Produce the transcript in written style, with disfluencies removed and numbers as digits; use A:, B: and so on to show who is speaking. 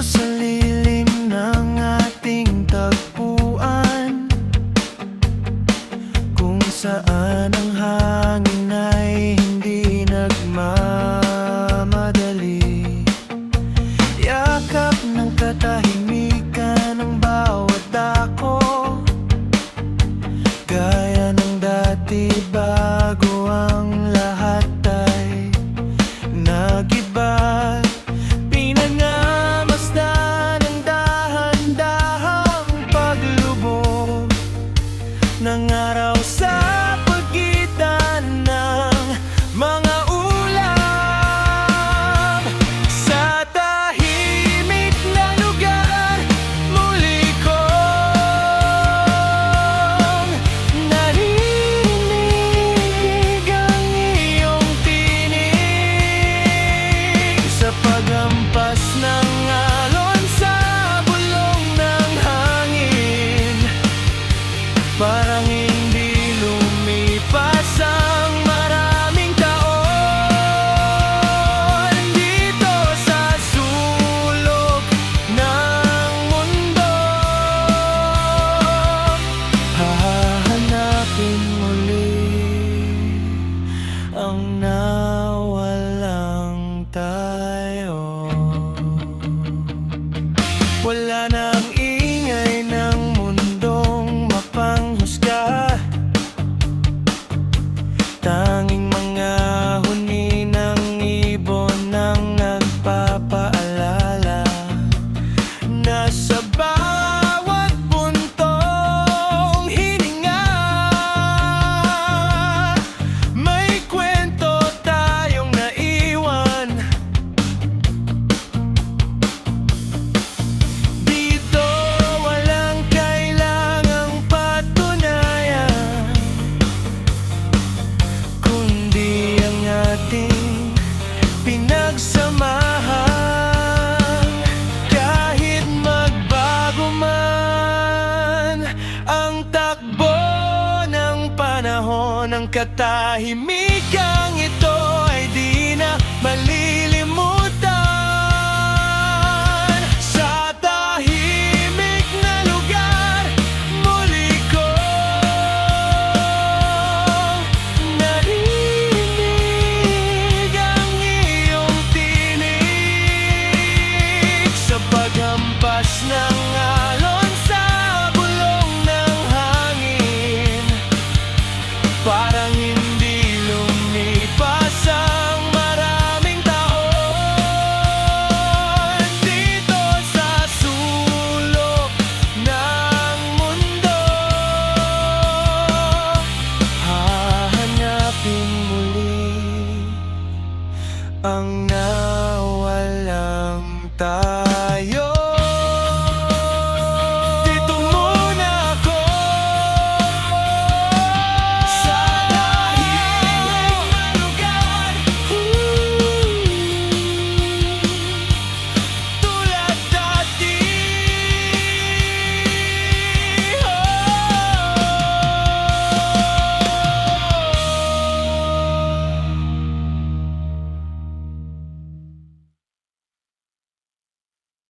A: sa lilim ng ating tagpuan, kung saan ang hangin ay hindi nagmamadali. Yakap ng katahimikan ng bawat dako, gaya ng dati bago ang lahat ay nag-iba. Pinangamasdan ang dahan-dahang paglubog ng araw sa pagitan ng mga ulap. Sa tahimik na lugar, muli kong narinig ang iyong tinig sa paghampas ng alon sa bulong ng hangin. Parang hindi lumipas ang maraming taon dito sa sulok ng mundo. Hahanapin muli ang nawalang tayo. Wala nang ingay ng mundong mapanghusga, tanging mga huni ng ibon ang nagpapaalala na sa bawat buntong hininga may kwento tayong naiwan. Dito walang kailangang patunayan, kundi ang ating pinagsamahan. Kahit magbago man ang takbo ng panahon, ang katahimikang ito ay di na malilimutan. Sa tahimik na lugar, muli kong narinig ang iyong tinig sa paghampas ng alon sa bulong ng hangin. Parang hindi lumipas ang maraming taon dito sa sulok ng mundo. Hahanapin muli ang nawalang tayo.